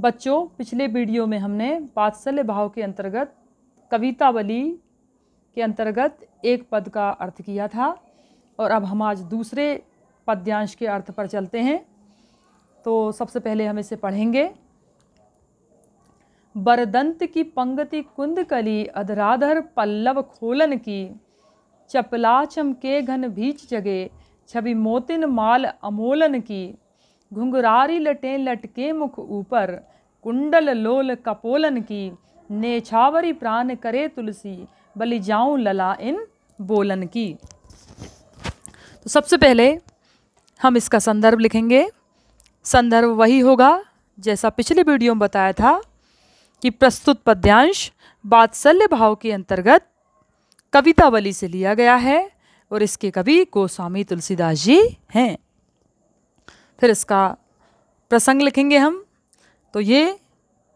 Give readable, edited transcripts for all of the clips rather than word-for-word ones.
बच्चों, पिछले वीडियो में हमने वात्सल्य भाव के अंतर्गत कवितावली के अंतर्गत एक पद का अर्थ किया था और अब हम आज दूसरे पद्यांश के अर्थ पर चलते हैं। तो सबसे पहले हम इसे पढ़ेंगे। बरदंत की पंक्ति कुंदकली, अधराधर पल्लव खोलन की, चपला चमके घन भीच जगे, छवि मोतिन माल अमोलन की, घुंघरारी लटें लटके मुख ऊपर, कुंडल लोल कपोलन की, नेछावरी प्राण करे तुलसी, बलि जाऊं लला इन बोलन की। तो सबसे पहले हम इसका संदर्भ लिखेंगे। संदर्भ वही होगा जैसा पिछले वीडियो में बताया था कि प्रस्तुत पद्यांश वात्सल्य भाव के अंतर्गत कवितावली से लिया गया है और इसके कवि गोस्वामी तुलसीदास जी हैं। फिर इसका प्रसंग लिखेंगे हम। तो ये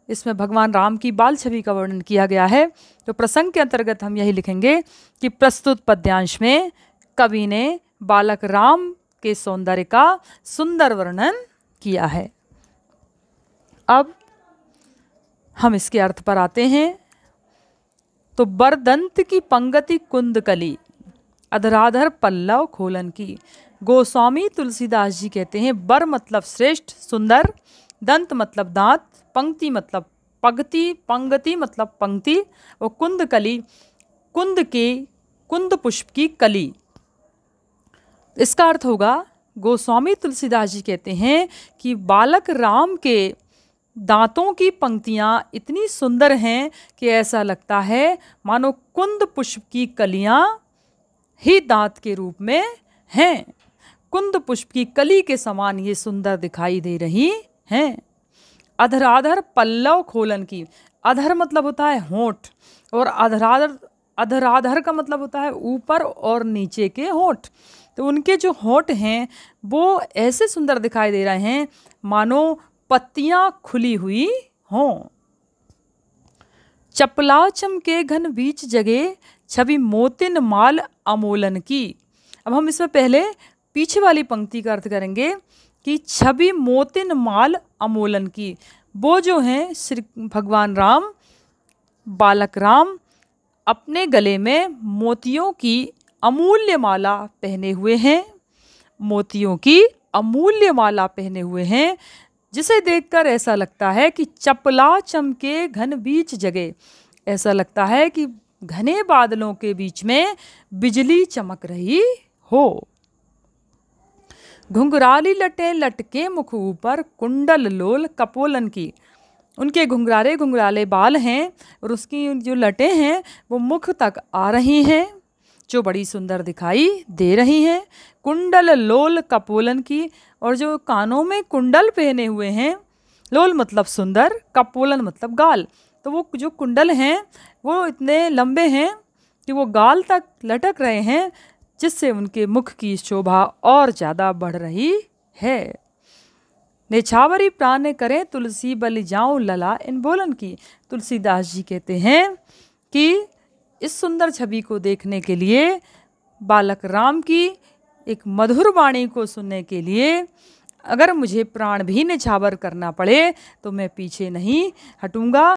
इसमें भगवान राम की बाल छवि का वर्णन किया गया है। तो प्रसंग के अंतर्गत हम यही लिखेंगे कि प्रस्तुत पद्यांश में कवि ने बालक राम के सौंदर्य का सुंदर वर्णन किया है। अब हम इसके अर्थ पर आते हैं। तो बरदंत की पंक्ति कुंदकली, अधराधर पल्लव खोलन की। गोस्वामी तुलसीदास जी कहते हैं बर मतलब श्रेष्ठ सुंदर, दंत मतलब दांत, पंक्ति मतलब पगति, पंक्ति मतलब पंक्ति और कुंदकली कुंद के कुंद पुष्प की कली। इसका अर्थ होगा गोस्वामी तुलसीदास जी कहते हैं कि बालक राम के दांतों की पंक्तियाँ इतनी सुंदर हैं कि ऐसा लगता है मानो कुंद पुष्प की कलियाँ ही दांत के रूप में हैं। कुंद पुष्प की कली के समान ये सुंदर दिखाई दे रही हैं। अधराधर पल्लव खोलन की। अधर मतलब होता है होंठ और अधराधर का मतलब होता है ऊपर और नीचे के होंठ। तो उनके जो होंठ हैं वो ऐसे सुंदर दिखाई दे रहे हैं मानो पत्तियां खुली हुई हों। चपला चमके घन बीच जगे, छवि मोतिन माल अमोलन की। अब हम इसमें पहले पीछे वाली पंक्ति का अर्थ करेंगे कि छवि मोतिन माल अमोलन की। वो जो हैं श्री भगवान राम, बालक राम अपने गले में मोतियों की अमूल्य माला पहने हुए हैं। मोतियों की अमूल्य माला पहने हुए हैं जिसे देखकर ऐसा लगता है कि चपला चमके घन बीच जगे। ऐसा लगता है कि घने बादलों के बीच में बिजली चमक रही हो। घुंघराली लटें लटके मुख ऊपर, कुंडल लोल कपोलन की। उनके घुंघराले घुंघराले बाल हैं और उसकी जो लटें हैं वो मुख तक आ रही हैं जो बड़ी सुंदर दिखाई दे रही हैं। कुंडल लोल कपोलन की, और जो कानों में कुंडल पहने हुए हैं, लोल मतलब सुंदर, कपोलन मतलब गाल। तो वो जो कुंडल हैं वो इतने लंबे हैं कि वो गाल तक लटक रहे हैं जिससे उनके मुख की शोभा और ज़्यादा बढ़ रही है। नेछावरी प्राण करें तुलसी, बलि जाऊं लला इन बोलन की। तुलसीदास जी कहते हैं कि इस सुंदर छवि को देखने के लिए, बालक राम की एक मधुर वाणी को सुनने के लिए अगर मुझे प्राण भी निछावर करना पड़े तो मैं पीछे नहीं हटूंगा।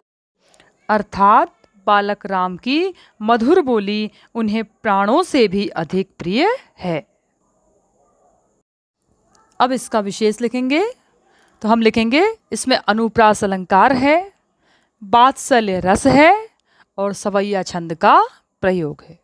अर्थात बालक राम की मधुर बोली उन्हें प्राणों से भी अधिक प्रिय है। अब इसका विशेष लिखेंगे। तो हम लिखेंगे इसमें अनुप्रास अलंकार है, वात्सल्य रस है और सवैया छंद का प्रयोग है।